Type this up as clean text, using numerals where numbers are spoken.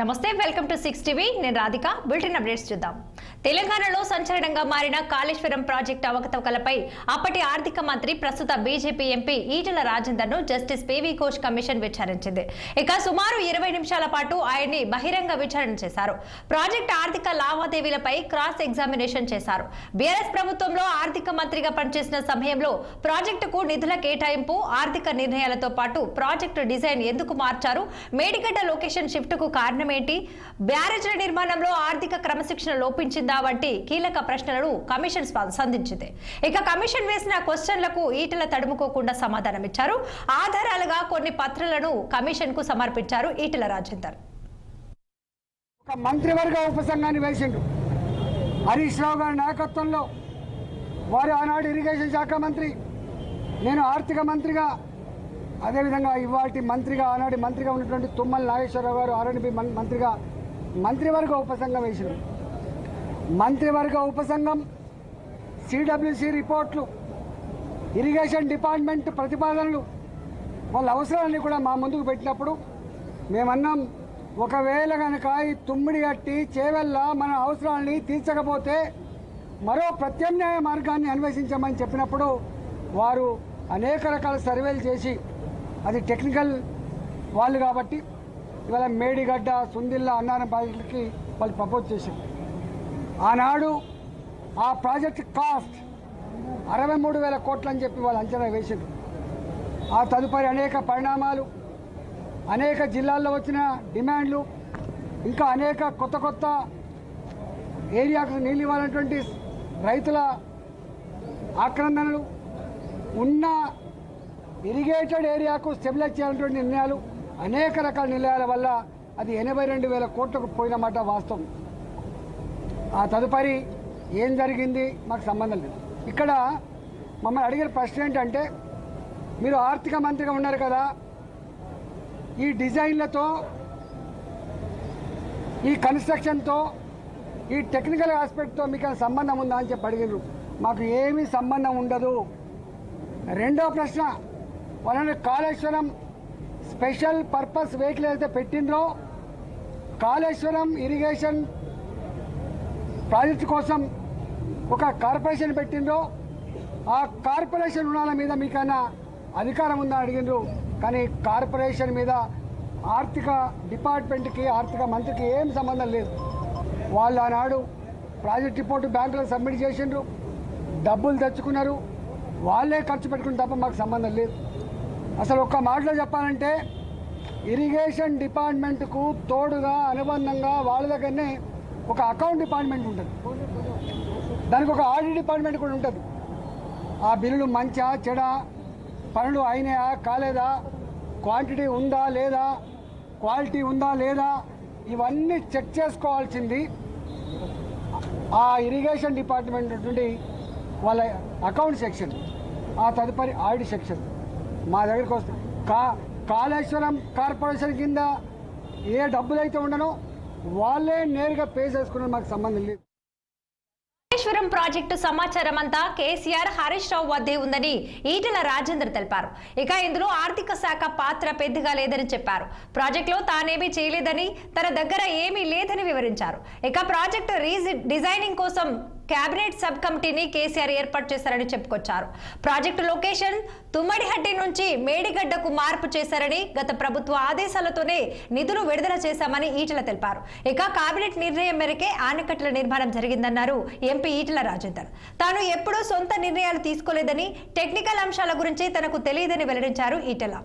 నమస్తే welcome to 6 TV నేను Radhika bulletin updates చూద్దాం తెలంగాణలో సంచలనంగా మారిన కాళేశ్వరం ప్రాజెక్ట్ అవకతవకలపై అప్పటి ఆర్థిక మంత్రి ప్రస్తుత బీజేపీ ఎంపీ ఈటెల రాజేందర్ను జస్టిస్ పివి ఘోష్ కమిషన్ విచారించింది. ఇక సుమారు 20 నిమిషాల పాటు ఆయన్ని బహిరంగ విచారణ చేశారు. ప్రాజెక్ట్ ఆర్థిక లావాదేవీలపై క్రాస్ ఎగ్జామినేషన్ చేశారు. బీఆర్ఎస్ ప్రభుత్వంలో ఆర్థిక మంత్రిగా పనిచేసిన సమయంలో ప్రాజెక్టుకు నిధుల కేటాయింపు ఆర్థిక నిర్ణయాలతో పాటు ప్రాజెక్టు డిజైన్ ఎందుకు మార్చారు, మేడిగడ్డ లొకేషన్ షిఫ్ట్ కు కారణం ఏంటి, బ్యారేజ్ల నిర్మాణంలో ఆర్థిక క్రమశిక్షణ లోపించిందా వంటి కీలక ప్రశ్నలను కమిషన్ సంధించింది. ఇక కమిషన్ వేసిన క్వశ్చన్లకు ఈటెల తడుముకోకుండా సమాధానమిచ్చారు. ఆధారాలుగా కొన్ని పత్రాలను కమిషన్ కు సమర్పించారు ఈటెల రాజేందర్. ఒక మంత్రివర్గ ఉపసంఘాన్ని వేసిండు. హరీష్ రావు గారి నాయకత్వంలో వారు ఆనాడు ఇరిగేషన్ శాఖ మంత్రి, నేను ఆర్థిక మంత్రిగా, అదేవిధంగా ఇవాటి మంత్రిగా ఆనాటి మంత్రిగా ఉన్నటువంటి తుమ్మల నాగేశ్వరరావు గారు ఆర్ఎండ్బి మంత్రిగా మంత్రివర్గ ఉపసంఘం వేసారు. మంత్రివర్గ ఉపసంఘం సిడబ్ల్యూసి రిపోర్ట్లు, ఇరిగేషన్ డిపార్ట్మెంట్ ప్రతిపాదనలు, వాళ్ళ అవసరాలన్నీ కూడా మా ముందుకు పెట్టినప్పుడు మేమన్నాం, ఒకవేళ కనుక ఈ తుమ్మిడి కట్టి చేవెళ్ళ మన అవసరాలని తీర్చకపోతే మరో ప్రత్యామ్నాయ మార్గాన్ని అన్వేషించమని చెప్పినప్పుడు వారు అనేక రకాల సర్వేలు చేసి, అది టెక్నికల్ వాళ్ళు కాబట్టి ఇవాళ మేడిగడ్డ, సుందిల్ల, అన్నారం ప్రాజెక్టులకి వాళ్ళు ప్రపోజ్ చేశారు. ఆనాడు ఆ ప్రాజెక్ట్ కాస్ట్ 63,000 కోట్లు అని చెప్పి వాళ్ళు అంచనా వేశారు. ఆ తదుపరి అనేక పరిణామాలు, అనేక జిల్లాల్లో వచ్చిన డిమాండ్లు, ఇంకా అనేక కొత్త ఏరియాకు నీళ్ళు ఇవ్వాలన్నటువంటి రైతుల ఆక్రందనలు, ఉన్న ఇరిగేటెడ్ ఏరియాకు స్టెబిలైజ్ చేయాలన్నటువంటి నిర్ణయాలు, అనేక రకాల నిర్ణయాల వల్ల అది 82,000 కోట్లకు పోయినమాట వాస్తవం. ఆ తదుపరి ఏం జరిగింది మాకు సంబంధం లేదు. ఇక్కడ మమ్మల్ని అడిగిన ప్రశ్న ఏంటంటే, మీరు ఆర్థిక మంత్రిగా ఉన్నారు కదా, ఈ డిజైన్లతో, ఈ కన్స్ట్రక్షన్తో, ఈ టెక్నికల్ ఆస్పెక్ట్తో మీకు సంబంధం ఉందా అని చెప్పి అడిగారు. మాకు ఏమీ సంబంధం ఉండదు. రెండో ప్రశ్న, వాళ్ళని కాళేశ్వరం స్పెషల్ పర్పస్ వెహికల్ అయితే పెట్టిండ్రో, కాళేశ్వరం ఇరిగేషన్ ప్రాజెక్టు కోసం ఒక కార్పొరేషన్ పెట్టిండ్రో, ఆ కార్పొరేషన్ రుణాల మీద మీకన్నా అధికారం ఉందని అడిగిండ్రు. కానీ కార్పొరేషన్ మీద ఆర్థిక డిపార్ట్మెంట్కి, ఆర్థిక మంత్రికి ఏం సంబంధం లేదు. వాళ్ళు ఆనాడు ప్రాజెక్ట్ రిపోర్టు బ్యాంకులకు సబ్మిట్ చేసిండ్రు, డబ్బులు తెచ్చుకున్నారు, వాళ్ళే ఖర్చు పెట్టుకుని తప్ప మాకు సంబంధం లేదు. అసలు ఒక్క మాటలో చెప్పాలంటే, ఇరిగేషన్ డిపార్ట్మెంట్కు తోడుగా అనుబంధంగా వాళ్ళ దగ్గరనే ఒక అకౌంట్ డిపార్ట్మెంట్ ఉంటుంది, దానికి ఒక ఆడిట్ డిపార్ట్మెంట్ కూడా ఉంటుంది. ఆ బిల్లులు మంచా చెడా, పనులు అయినాయా కాలేదా, క్వాంటిటీ ఉందా లేదా, క్వాలిటీ ఉందా లేదా, ఇవన్నీ చెక్ చేసుకోవాల్సింది ఆ ఇరిగేషన్ డిపార్ట్మెంట్ నుండి వాళ్ళ అకౌంట్ సెక్షన్, ఆ తదుపరి ఆడిట్ సెక్షన్ మా దగ్గరికి వస్తుంది. కాళేశ్వరం కార్పొరేషన్ కింద ఏ డబ్బులైతే ఉండనో వాళ్ళే నేరుగా పే చేసుకునే మాకు సంబంధం లేదు. కాళేశ్వరం ప్రాజెక్టు సమాచారం అంతా కేసీఆర్, హరీష్ రావు వద్దే ఉందని ఈటెల రాజేందర్ తెలిపారు. ఇక ఇందులో ఆర్థిక శాఖ పాత్ర పెద్దగా లేదని చెప్పారు. ప్రాజెక్టులో తానేమీ చేయలేదని, తన దగ్గర ఏమీ లేదని వివరించారు. ఇక ప్రాజెక్టు డిజైనింగ్ కోసం కేబినెట్ సబ్ కమిటీని కేసీఆర్ ఏర్పాటు చేశారని చెప్పుకొచ్చారు. ప్రాజెక్టు లొకేషన్ తుమ్మడిహట్టి నుంచి మేడిగడ్డకు మార్పు చేశారని, గత ప్రభుత్వ ఆదేశాలతోనే నిధులు విడుదల చేశామని ఈటెల తెలిపారు. ఇక కేబినెట్ నిర్ణయం మేరకే ఆనకట్టల నిర్మాణం జరిగిందన్నారు ఎంపీ ఈటెల రాజేందర్. తాను ఎప్పుడూ సొంత నిర్ణయాలు తీసుకోలేదని, టెక్నికల్ అంశాల గురించి తనకు తెలియదని వెల్లడించారు ఈటెల.